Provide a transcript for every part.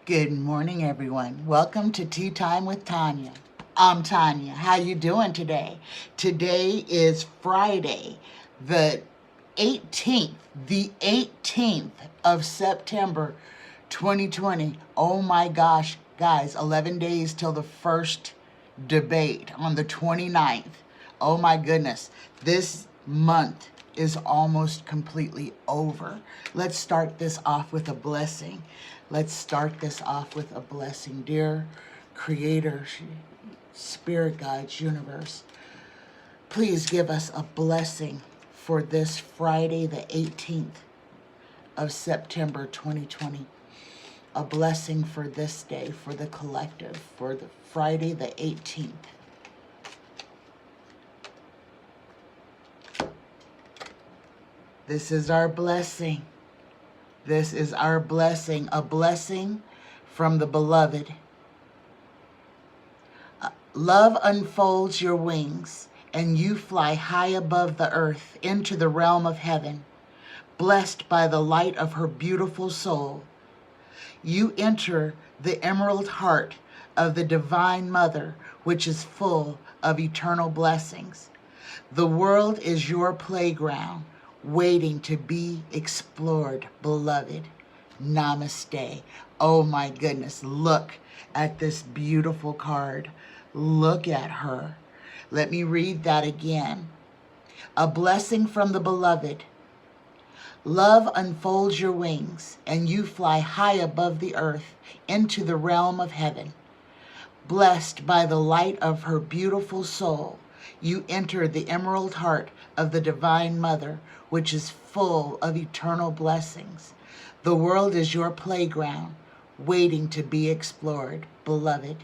Good morning, everyone. Welcome to Tea Time with Tanya. I'm Tanya. How you doing today? Today is Friday, the 18th of September, 2020. Oh my gosh, guys, 11 days till the first debate on the 29th. Oh my goodness, this month is almost completely over. Let's start this off with a blessing. Dear Creator, Spirit Guides, Universe, please give us a blessing for this Friday, the 18th of September, 2020. A blessing for this day, for the collective, for the Friday, the 18th. This is our blessing. This is our blessing, a blessing from the beloved. Love unfolds your wings, and you fly high above the earth into the realm of heaven, blessed by the light of her beautiful soul. You enter the emerald heart of the Divine Mother, which is full of eternal blessings. The world is your playground, waiting to be explored, beloved. Namaste. Oh my goodness, look at this beautiful card. Look at her. Let me read that again. A blessing from the beloved. Love unfolds your wings, and you fly high above the earth into the realm of heaven. Blessed by the light of her beautiful soul, you enter the emerald heart of the Divine Mother, which is full of eternal blessings. The world is your playground, waiting to be explored, beloved.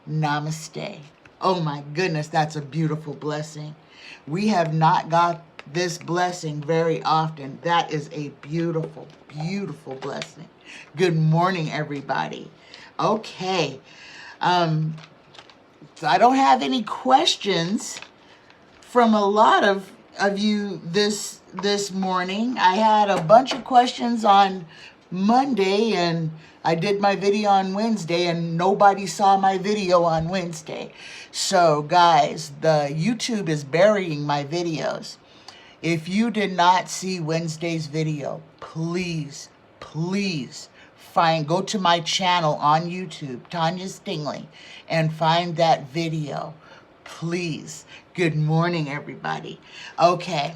Namaste. Oh my goodness, that's a beautiful blessing. We have not got this blessing very often. That is a beautiful, beautiful blessing. Good morning, everybody. Okay. So I don't have any questions from a lot of you this morning. I had a bunch of questions on Monday, and I did my video on Wednesday, and nobody saw my video on Wednesday. So guys, the YouTube is burying my videos. If you did not see Wednesday's video, please go to my channel on YouTube, Tanya Stingley, and find that video. Please. Good morning, everybody. Okay.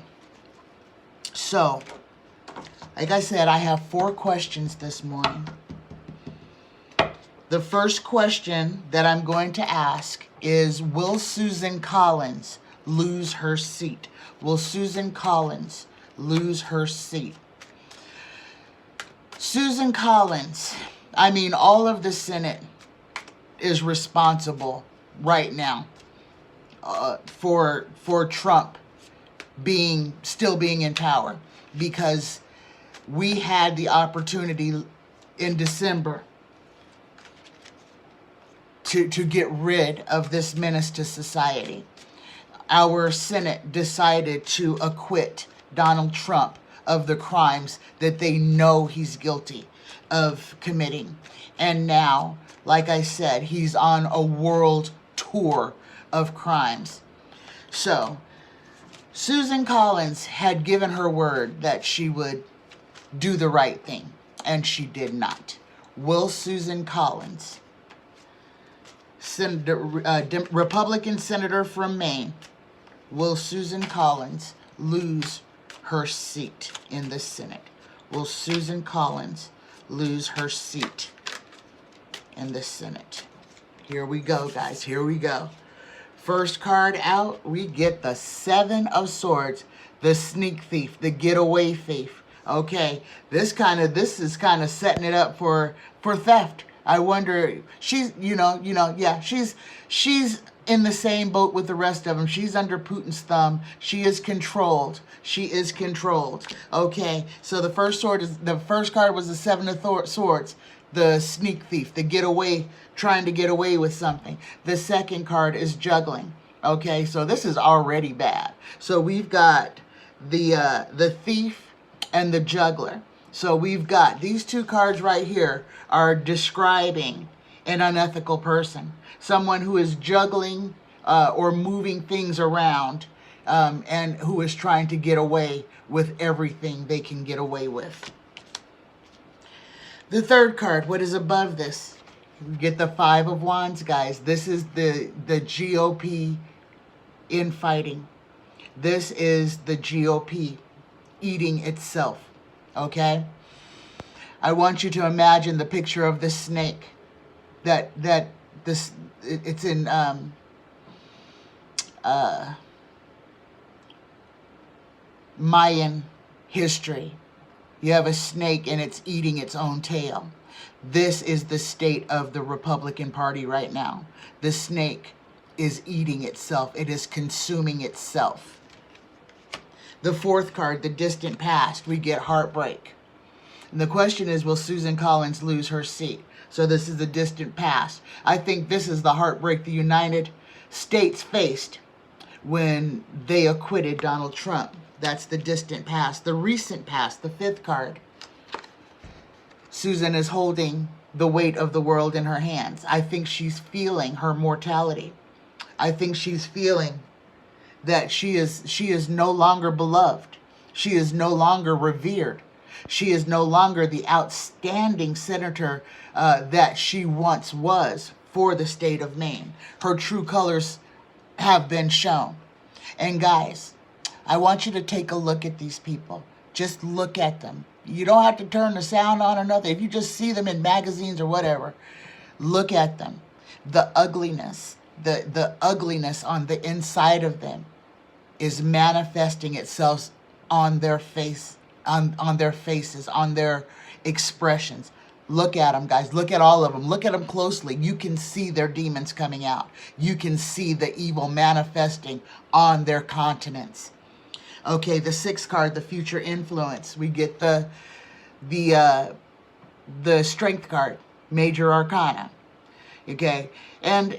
So, like I said, I have 4 questions this morning. The first question that I'm going to ask is, will Susan Collins lose her seat? Will Susan Collins lose her seat? Susan Collins, I mean, all of the Senate is responsible right now for Trump still being in power, because we had the opportunity in December to get rid of this menace to society. Our Senate decided to acquit Donald Trump of the crimes that they know he's guilty of committing. And now, like I said, he's on a world tour of crimes. So, Susan Collins had given her word that she would do the right thing, and she did not. Will Susan Collins, Republican senator from Maine, will Susan Collins lose her seat in the Senate? Will Susan Collins lose her seat in the Senate? Here we go, guys. Here we go. First card out, we get the 7 of Swords, the sneak thief, the getaway thief. Okay, this is kind of setting it up for theft. I wonder, she's in the same boat with the rest of them. She's under Putin's thumb. She is controlled. Okay, so the first card was the 7 of Swords, the sneak thief, the getaway, trying to get away with something. The second card is juggling. Okay, so this is already bad. So we've got the thief and the juggler. So we've got these two cards right here are describing an unethical person, someone who is juggling or moving things around, and who is trying to get away with everything they can get away with. The third card, what is above this? We get the Five of Wands, guys. This is the GOP infighting. This is the GOP eating itself, okay? I want you to imagine the picture of the snake it's in Mayan history. You have a snake and it's eating its own tail. This is the state of the Republican Party right now. The snake is eating itself. It is consuming itself. The fourth card, the distant past, we get heartbreak. And the question is, will Susan Collins lose her seat? So this is the distant past. I think this is the heartbreak the United States faced when they acquitted Donald Trump. That's the distant past. The recent past, the fifth card. Susan is holding the weight of the world in her hands. I think she's feeling her mortality. I think she's feeling that she is no longer beloved. She is no longer revered. She is no longer the outstanding senator that she once was for the state of Maine. Her true colors have been shown. And guys, I want you to take a look at these people. Just look at them. You don't have to turn the sound on or nothing. If you just see them in magazines or whatever, look at them. The ugliness, the ugliness on the inside of them is manifesting itself on their face, on their faces, on their expressions. Look at them, guys. Look at all of them. Look at them closely. You can see their demons coming out. You can see the evil manifesting on their countenance. Okay, the sixth card, the future influence. We get the strength card, major arcana. Okay, and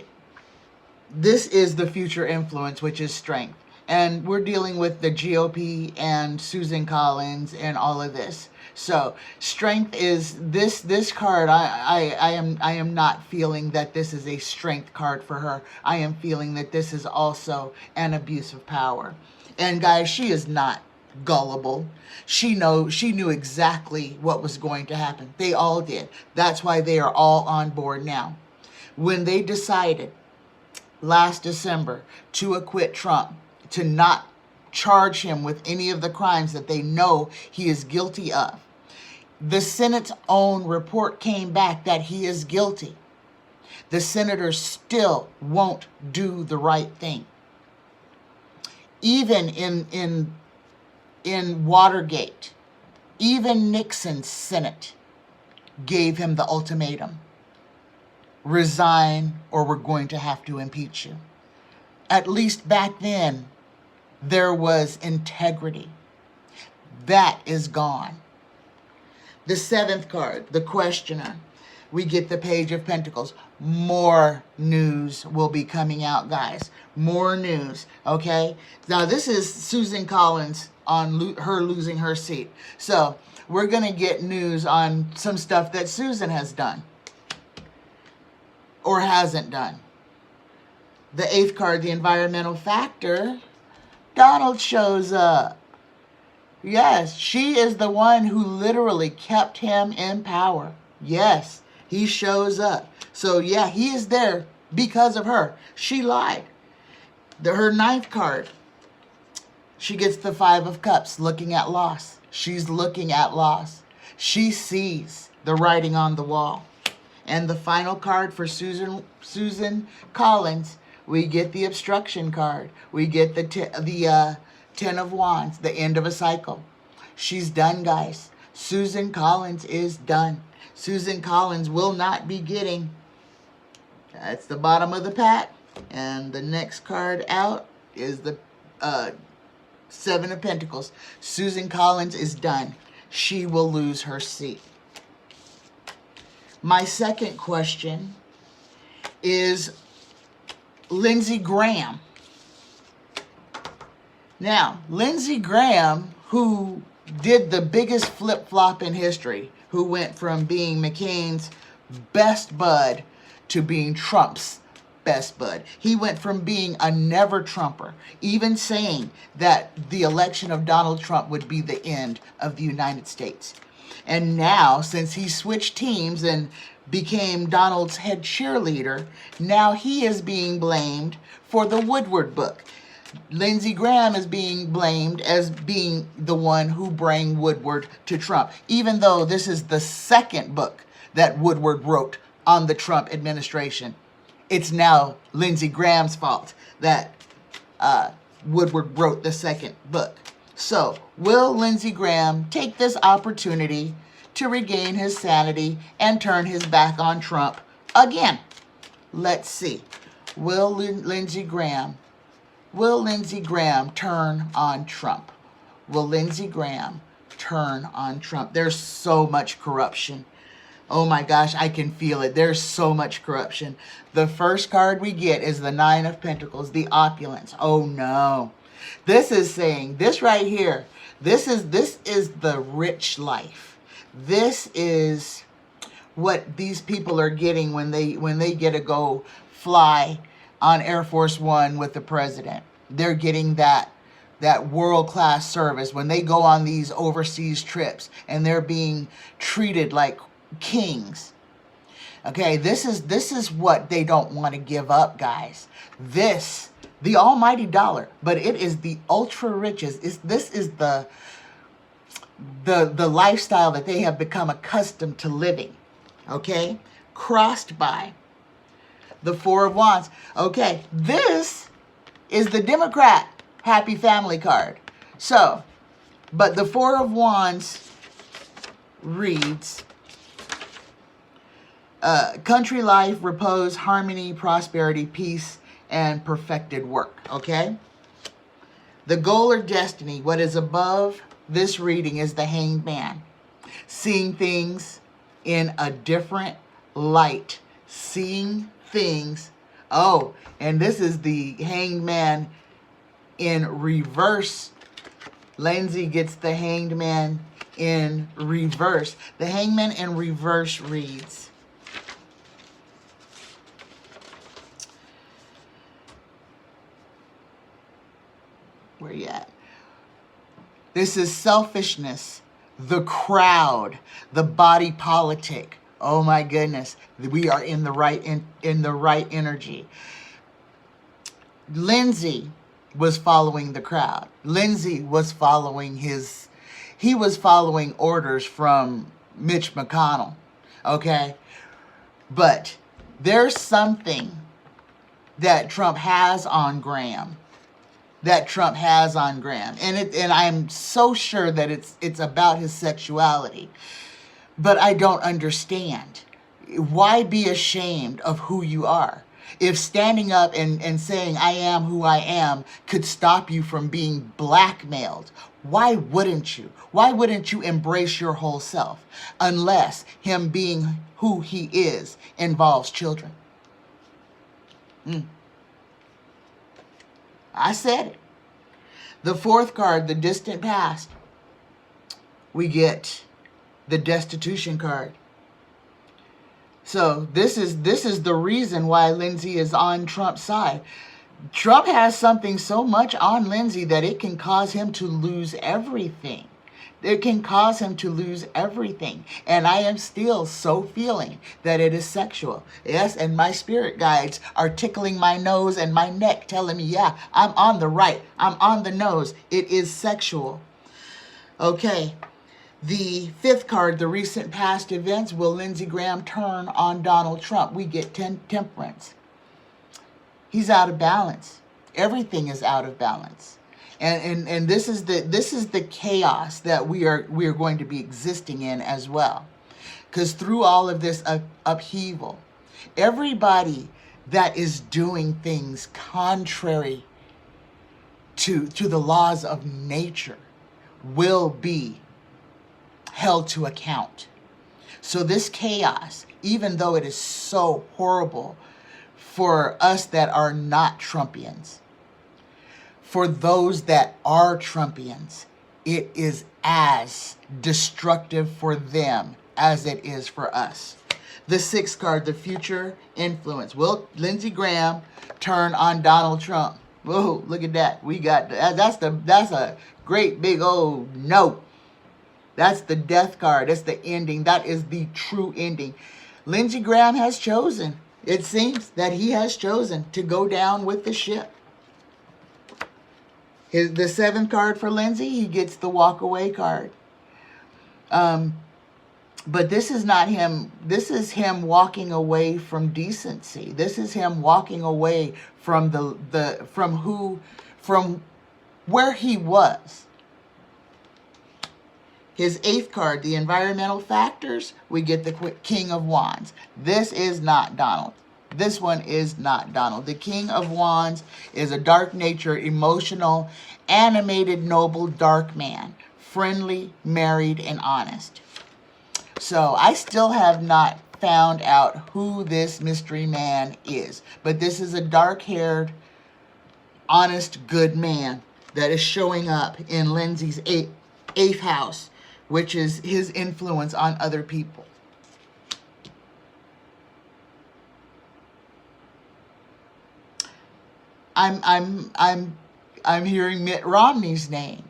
this is the future influence, which is strength. And we're dealing with the GOP and Susan Collins and all of this. So strength is this card. I am not feeling that this is a strength card for her. I am feeling that this is also an abuse of power. And guys, she is not gullible. She knew exactly what was going to happen. They all did. That's why they are all on board now. When they decided last December to acquit Trump, to not charge him with any of the crimes that they know he is guilty of, the Senate's own report came back that he is guilty. The senators still won't do the right thing. Even in Watergate, even Nixon's Senate gave him the ultimatum: resign or we're going to have to impeach you. At least back then, there was integrity. That is gone. The seventh card, the questioner. We get the Page of Pentacles. More news will be coming out, guys. More news, okay? Now, this is Susan Collins on her losing her seat. So, we're going to get news on some stuff that Susan has done or hasn't done. The eighth card, the environmental factor. Donald shows up. Yes, she is the one who literally kept him in power. Yes, he shows up. So yeah, he is there because of her. She lied. Her ninth card, she gets the Five of Cups, looking at loss. She's looking at loss. She sees the writing on the wall. And the final card for Susan Collins, we get the Obstruction card. We get the Ten of Wands, the end of a cycle. She's done, guys. Susan Collins is done. Susan Collins will not be getting, that's the bottom of the pack. And the next card out is the Seven of Pentacles. Susan Collins is done. She will lose her seat. My second question is Lindsey Graham. Now, Lindsey Graham, who did the biggest flip-flop in history, who went from being McCain's best bud to being Trump's best bud. He went from being a never-Trumper, even saying that the election of Donald Trump would be the end of the United States. And now, since he switched teams and became Donald's head cheerleader, now he is being blamed for the Woodward book. Lindsey Graham is being blamed as being the one who brought Woodward to Trump, even though this is the second book that Woodward wrote on the Trump administration. It's now Lindsey Graham's fault that Woodward wrote the second book. So, will Lindsey Graham take this opportunity to regain his sanity and turn his back on Trump again? Let's see. Will Lindsey Graham turn on Trump? Will Lindsey Graham turn on Trump? There's so much corruption. Oh my gosh, I can feel it. There's so much corruption. The first card we get is the Nine of Pentacles, the opulence. Oh no. This is saying, this right here, this is the rich life. This is what these people are getting when they get to go fly on Air Force One with the president. They're getting that world-class service when they go on these overseas trips, and they're being treated like kings. Okay, this is what they don't want to give up, guys. The almighty dollar, but it is the ultra riches. This is the lifestyle that they have become accustomed to living. Okay, crossed by the Four of Wands. Okay, this is the Democrat happy family card. So, but the Four of Wands reads, country life, repose, harmony, prosperity, peace, and perfected work. Okay? The goal or destiny, what is above this reading, is the Hanged Man. Seeing things in a different light. Seeing things. Oh, and this is the Hanged Man in reverse. Lindsey gets the Hanged Man in reverse. The Hanged Man in reverse reads, where you at? This is selfishness, the crowd, the body politic. Oh my goodness, we are in the right in the right energy. Lindsey was following the crowd. Lindsey was following he was following orders from Mitch McConnell. Okay? But there's something that Trump has on Graham. And I'm so sure that it's about his sexuality. But I don't understand. Why be ashamed of who you are? If standing up and saying, I am who I am, could stop you from being blackmailed, why wouldn't you? Why wouldn't you embrace your whole self? Unless him being who he is involves children. I said it. The fourth card, the distant past. We get the destitution card. So this is the reason why Lindsey is on Trump's side. Trump has something so much on Lindsey that it can cause him to lose everything. It can cause him to lose everything. And I am still so feeling that it is sexual. Yes, and my spirit guides are tickling my nose and my neck, telling me, yeah, I'm on the right. I'm on the nose. It is sexual. Okay. The fifth card, the recent past events. Will Lindsey Graham turn on Donald Trump? We get temperance. He's out of balance. Everything is out of balance. And this is the chaos that we are going to be existing in as well. Because through all of this upheaval, everybody that is doing things contrary to the laws of nature will be held to account. So this chaos, even though it is so horrible for us that are not Trumpians, for those that are Trumpians, it is as destructive for them as it is for us. The 6th card, the future influence. Will Lindsey Graham turn on Donald Trump? Whoa, look at that. We got that's a great big old no. That's the death card. That's the ending. That is the true ending. Lindsey Graham has chosen. It seems that he has chosen to go down with the ship. The 7th card for Lindsey, he gets the walk away card. But this is not him. This is him walking away from decency. This is him walking away from from where he was. His 8th card, the environmental factors, we get the King of Wands. This is not Donald. This one is not Donald. The King of Wands is a dark nature, emotional, animated, noble, dark man. Friendly, married, and honest. So I still have not found out who this mystery man is. But this is a dark-haired, honest, good man that is showing up in Lindsey's 8th house, which is his influence on other people. I'm hearing Mitt Romney's name.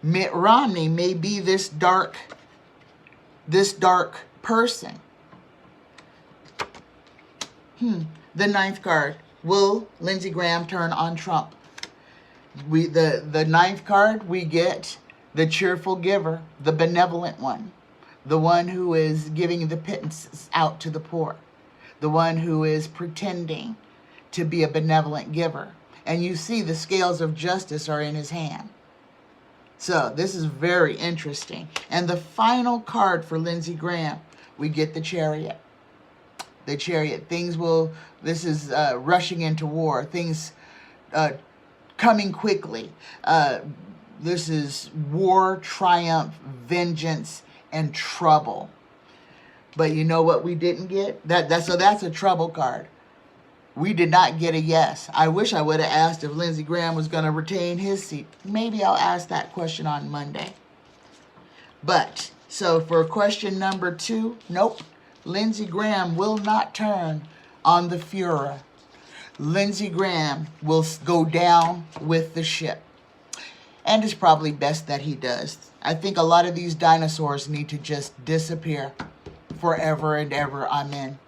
Mitt Romney may be this dark person. The 9th card. Will Lindsey Graham turn on Trump? The 9th card, we get the cheerful giver, the benevolent one, the one who is giving the pittance out to the poor, the one who is pretending to be a benevolent giver. And you see the scales of justice are in his hand. So this is very interesting. And the final card for Lindsey Graham, we get the Chariot. The Chariot. This is rushing into war. Things coming quickly. This is war, triumph, vengeance, and trouble. But you know what we didn't get? So that's a trouble card. We did not get a yes. I wish I would have asked if Lindsey Graham was going to retain his seat. Maybe I'll ask that question on Monday. But, so for question number 2, nope. Lindsey Graham will not turn on the Fuhrer. Lindsey Graham will go down with the ship. And it's probably best that he does. I think a lot of these dinosaurs need to just disappear forever and ever. Amen.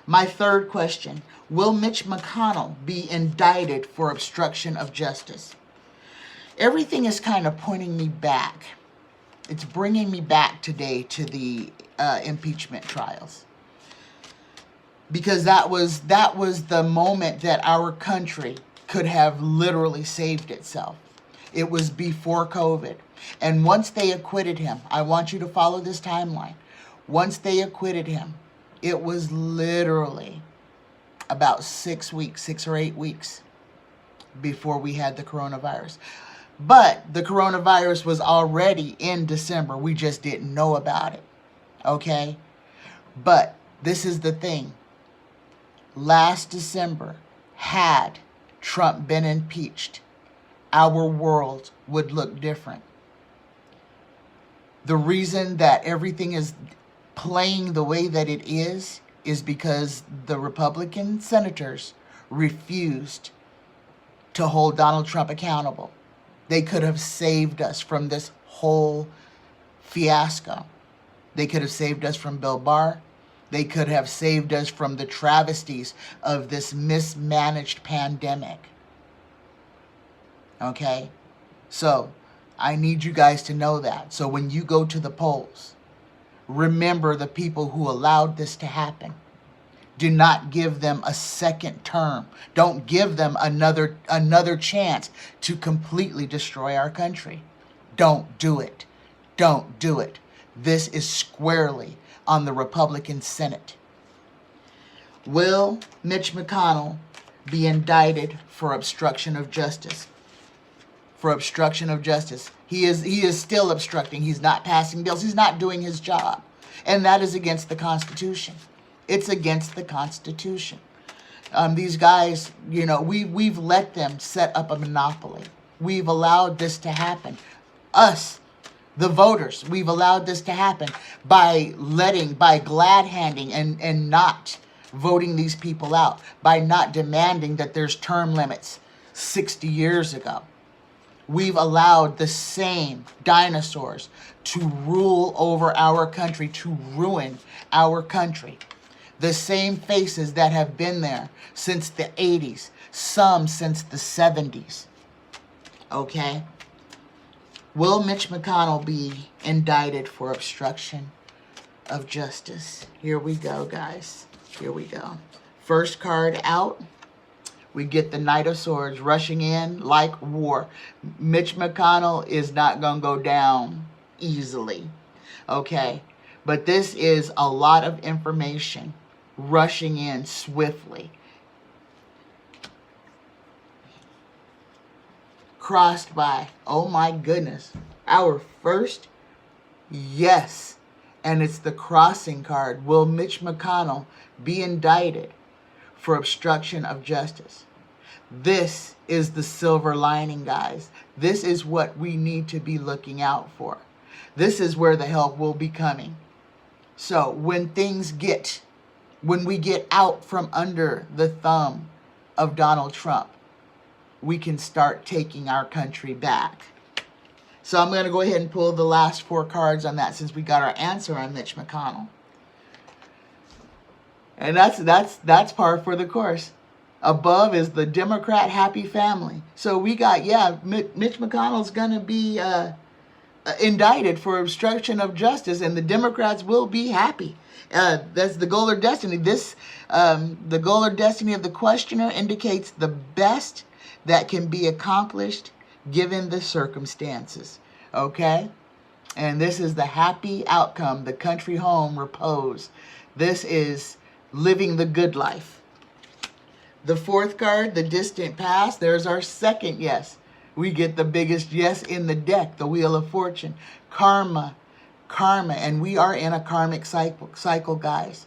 My 3rd question. Will Mitch McConnell be indicted for obstruction of justice? Everything is kind of pointing me back. It's bringing me back today to the impeachment trials. Because that was the moment that our country could have literally saved itself. It was before COVID. And once they acquitted him, I want you to follow this timeline. Once they acquitted him, it was literally about 6 or 8 weeks before we had the coronavirus. But the coronavirus was already in December. We just didn't know about it. Okay? But this is the thing. Last December, had Trump been impeached, our world would look different. The reason that everything is playing the way that it is because the Republican senators refused to hold Donald Trump accountable. They could have saved us from this whole fiasco. They could have saved us from Bill Barr. They could have saved us from the travesties of this mismanaged pandemic. Okay? So, I need you guys to know that. So when you go to the polls, remember the people who allowed this to happen. Do not give them a second term. Don't give them another chance to completely destroy our country. Don't do it. Don't do it. This is squarely on the Republican Senate. Will Mitch McConnell be indicted for obstruction of justice? For obstruction of justice. He is still obstructing. He's not passing bills. He's not doing his job. And that is against the Constitution. It's against the Constitution. These guys, we've let them set up a monopoly. We've allowed this to happen. Us, The voters, we've allowed this to happen by glad handing and not voting these people out, by not demanding that there's term limits 60 years ago. We've allowed the same dinosaurs to rule over our country, to ruin our country. The same faces that have been there since the 80s, some since the 70s. Okay? Will Mitch McConnell be indicted for obstruction of justice? Here we go, guys. Here we go. First card out. We get the Knight of Swords rushing in like war. Mitch McConnell is not going to go down easily. Okay? But this is a lot of information rushing in swiftly. Crossed by, oh my goodness, our first yes. And it's the crossing card. Will Mitch McConnell be indicted for obstruction of justice? This is the silver lining, guys. This is what we need to be looking out for. This is where the help will be coming. So when we get out from under the thumb of Donald Trump, we can start taking our country back. So I'm going to go ahead and pull the last 4 cards on that, since we got our answer on Mitch McConnell. And that's par for the course. Above is the Democrat happy family. So we got, Mitch McConnell's going to be indicted for obstruction of justice, and the Democrats will be happy. That's the goal or destiny. The goal or destiny of the questioner indicates the best that can be accomplished given the circumstances. Okay? And this is the happy outcome, the country home, repose. This is living the good life. The 4th card, the distant past, there's our second yes. We get the biggest yes in the deck, the Wheel of Fortune. Karma, and we are in a karmic cycle, guys.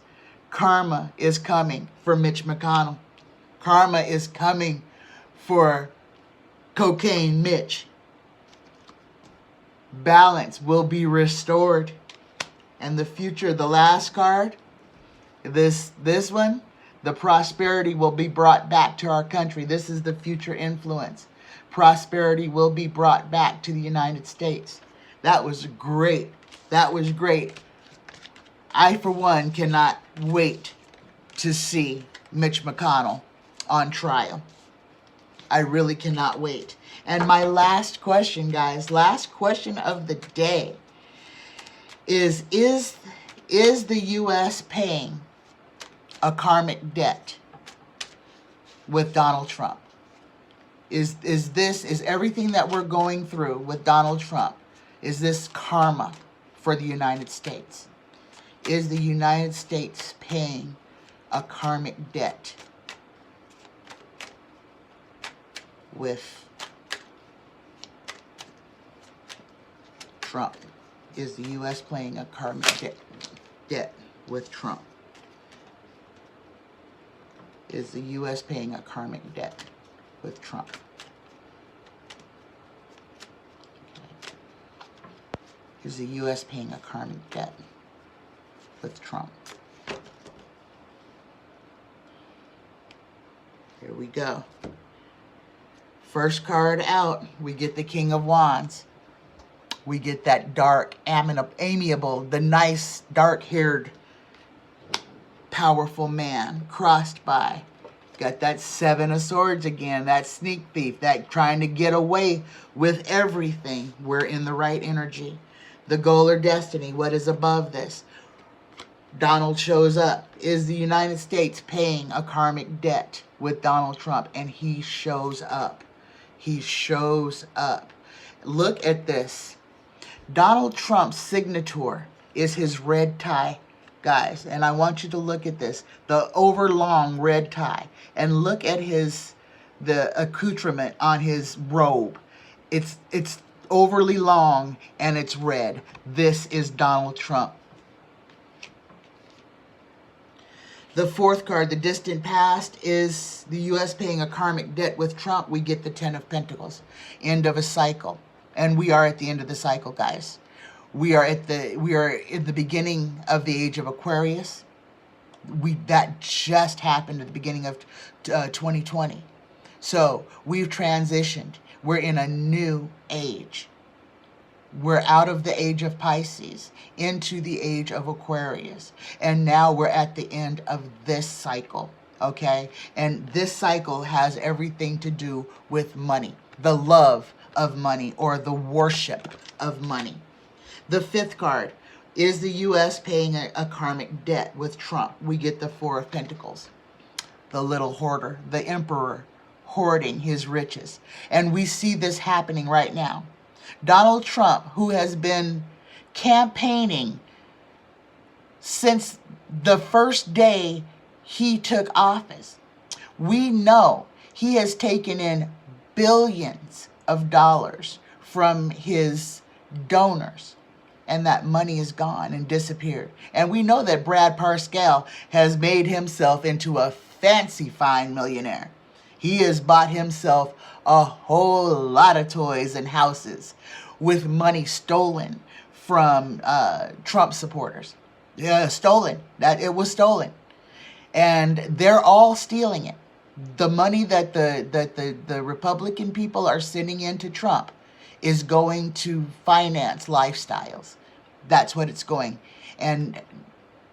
Karma is coming for Mitch McConnell. Karma is coming for Cocaine Mitch. Balance will be restored. And the future, the last card, this one, the prosperity will be brought back to our country. This is the future influence. Prosperity will be brought back to the United States. That was great. That was great. I, for one, cannot wait to see Mitch McConnell on trial. I really cannot wait. And my last question, guys, last question of the day is the U.S. paying a karmic debt with Donald Trump? Is everything that we're going through with Donald Trump, is this karma for the United States? Is the United States paying a karmic debt with Trump? Is the U.S. playing a karmic debt with Trump? Is the U.S. paying a karmic debt with Trump? Okay. Is the U.S. paying a karmic debt with Trump? Here we go. First card out, we get the King of Wands. We get that dark, amiable, the nice, dark-haired, powerful man, crossed by. Got that 7 of Swords again, that sneak thief, that trying to get away with everything. We're in the right energy. The goal or destiny, what is above this? Donald shows up. Is the United States paying a karmic debt with Donald Trump? And he shows up. He shows up. Look at this. Donald Trump's signature is his red tie, guys. And I want you to look at this. The overlong red tie. And look at the accoutrement on his robe. It's overly long and it's red. This is Donald Trump. The 4th card, the distant past, is the U.S. paying a karmic debt with Trump. We get the 10 of Pentacles. End of a cycle. And we are at the end of the cycle, guys. We are in the beginning of the age of Aquarius. That just happened at the beginning of 2020. So we've transitioned. We're in a new age. We're out of the age of Pisces into the age of Aquarius. And now we're at the end of this cycle, okay? And this cycle has everything to do with money, the love of money, or the worship of money. The fifth card is the U.S. paying a karmic debt with Trump. We get the Four of Pentacles, the little hoarder, the emperor hoarding his riches. And we see this happening right now. Donald Trump, who has been campaigning since the first day he took office, we know he has taken in billions of dollars from his donors, and that money is gone and disappeared. And we know that Brad Parscale has made himself into a fancy fine millionaire. He has bought himself a whole lot of toys and houses with money stolen from Trump supporters. Yeah, stolen. It was stolen. And they're all stealing it. The money that the Republican people are sending into Trump is going to finance lifestyles. That's what it's going. And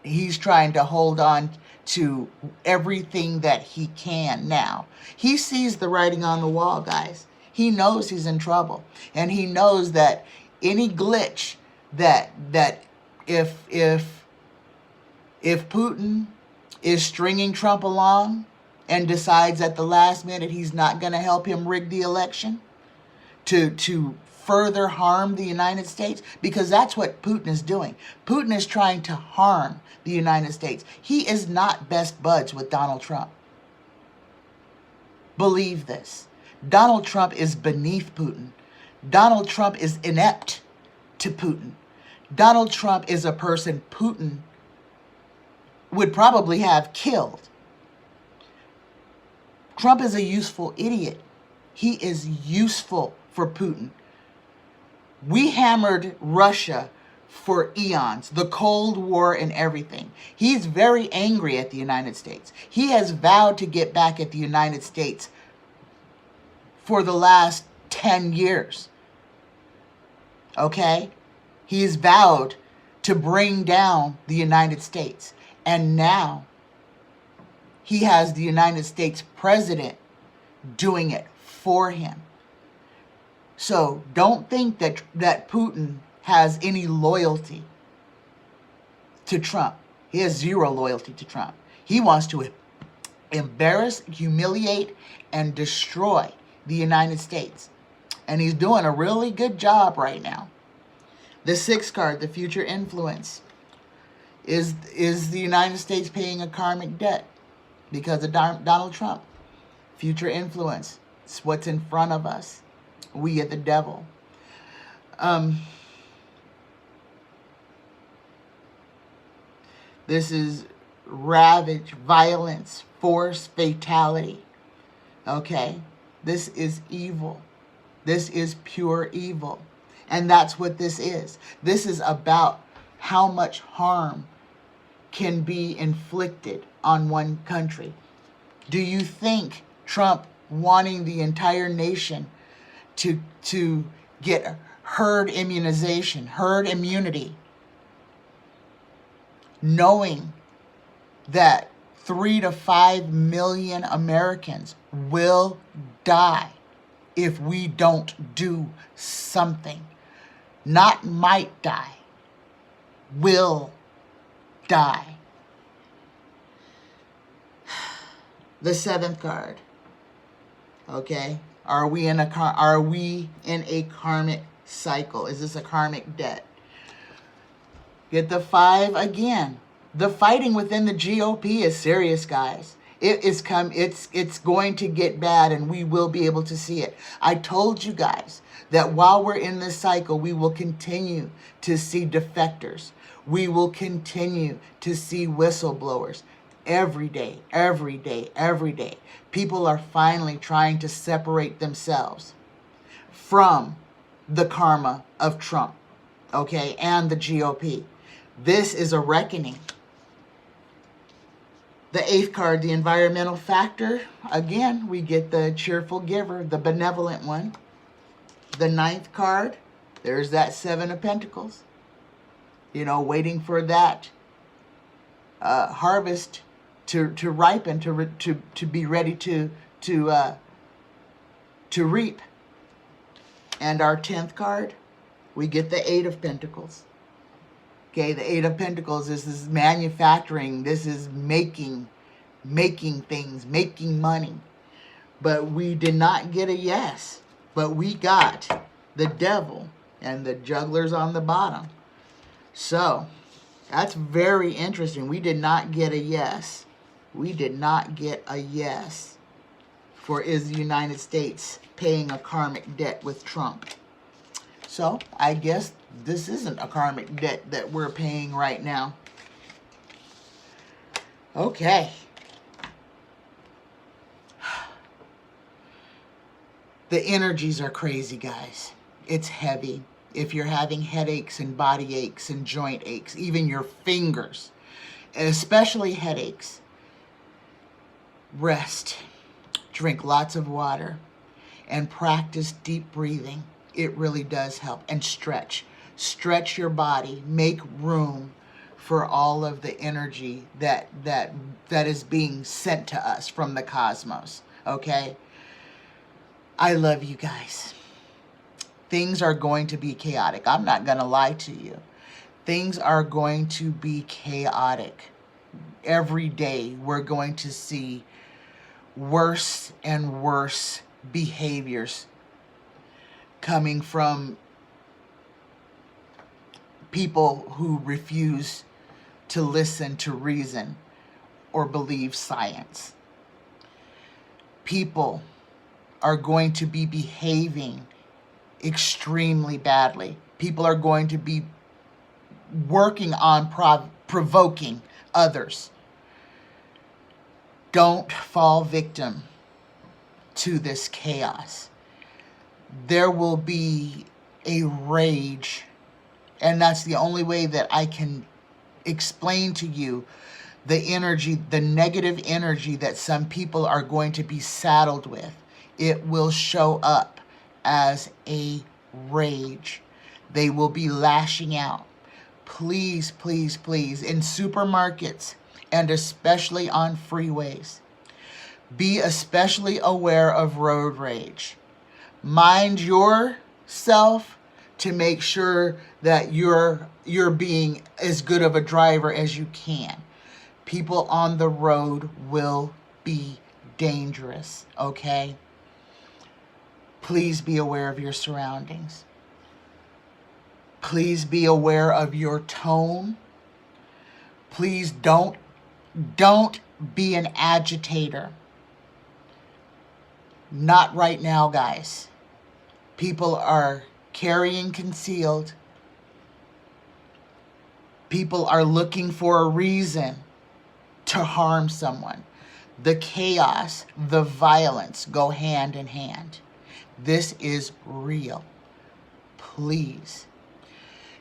he's trying to hold on to everything that he can now. He sees the writing on the wall, guys. He knows he's in trouble. And he knows that any glitch that if Putin is stringing Trump along and decides at the last minute he's not going to help him rig the election to further harm the United States, because that's what Putin is doing. Putin is trying to harm the United States. He is not best buds with Donald Trump. Believe this. Donald Trump is beneath Putin. Donald Trump is inept to Putin. Donald Trump is a person Putin would probably have killed. Trump is a useful idiot. He is useful for Putin. We hammered Russia for eons, the Cold War and everything. He's very angry at the United States. He has vowed to get back at the United States for the last 10 years. Okay? He has vowed to bring down the United States. And now he has the United States president doing it for him. So don't think that Putin has any loyalty to Trump. He has zero loyalty to Trump. He wants to embarrass, humiliate, and destroy the United States. And he's doing a really good job right now. The sixth card, the future influence, is the United States paying a karmic debt because of Donald Trump. Future influence. It's what's in front of us. We are the devil. This is ravage, violence, force, fatality. Okay? This is evil. This is pure evil. And that's what this is. This is about how much harm can be inflicted on one country. Do you think Trump wanting the entire nation to get herd immunization, herd immunity, knowing that 3 to 5 million Americans will die if we don't do something? Not might die, will die. The seventh card. Okay? Are we in a karmic cycle? Is this a karmic debt? Get the 5 again. The fighting within the GOP is serious, guys. It's going to get bad, and we will be able to see it. I told you guys that while we're in this cycle, we will continue to see defectors. We will continue to see whistleblowers. Every day, every day, every day. People are finally trying to separate themselves from the karma of Trump. okay, and the GOP. This is a reckoning. The 8th card, the environmental factor. Again, we get the cheerful giver, the benevolent one. The 9th card, there's that 7 of Pentacles. You know, waiting for that harvest to ripen, to be ready to reap. And our 10th card, we get the 8 of Pentacles. Okay, the 8 of Pentacles, this is manufacturing. This is making things, making money. But we did not get a yes. But we got the devil and the jugglers on the bottom. So, that's very interesting. We did not get a yes. We did not get a yes for is the United States paying a karmic debt with Trump. So, I guess this isn't a karmic debt that we're paying right now. Okay. The energies are crazy, guys. It's heavy. If you're having headaches and body aches and joint aches, even your fingers, especially headaches, rest. Drink lots of water and practice deep breathing. It really does help. And stretch. Stretch your body. Make room for all of the energy that is being sent to us from the cosmos. Okay? I love you guys. Things are going to be chaotic. I'm not going to lie to you. Things are going to be chaotic. Every day we're going to see worse and worse behaviors coming from people who refuse to listen to reason or believe science. People are going to be behaving extremely badly. People are going to be working on provoking others. Don't fall victim to this chaos. There will be a rage, and that's the only way that I can explain to you the energy, the negative energy that some people are going to be saddled with. It will show up as a rage. They will be lashing out. Please, please, please, in supermarkets and especially on freeways, be especially aware of road rage. Mind yourself to make sure that you're being as good of a driver as you can. People on the road will be dangerous, okay? Please be aware of your surroundings. Please be aware of your tone. Please don't be an agitator. Not right now, guys. People are carrying concealed. People are looking for a reason to harm someone. The chaos, the violence go hand in hand. This is real. Please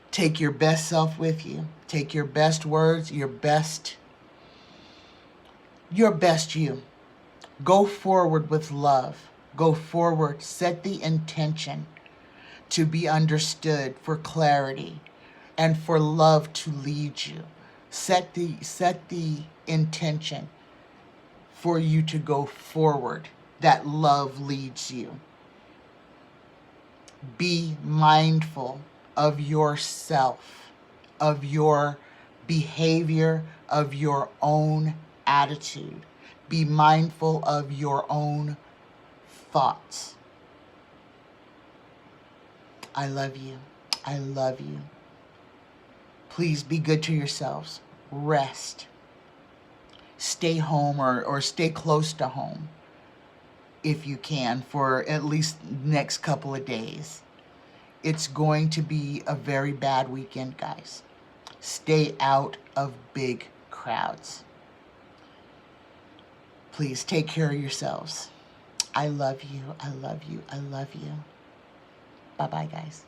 take your best self with you. Take your best words, your best you. Go forward with love. Go forward. Set the intention to be understood, for clarity, and for love to lead you. Set the intention for you to go forward, that love leads you. Be mindful of yourself, of your behavior, of your own attitude. Be mindful of your own thoughts. I love you. I love you. Please be good to yourselves. Rest. Stay home or stay close to home if you can for at least the next couple of days. It's going to be a very bad weekend, guys. Stay out of big crowds. Please take care of yourselves. I love you. I love you. I love you. Bye-bye, guys.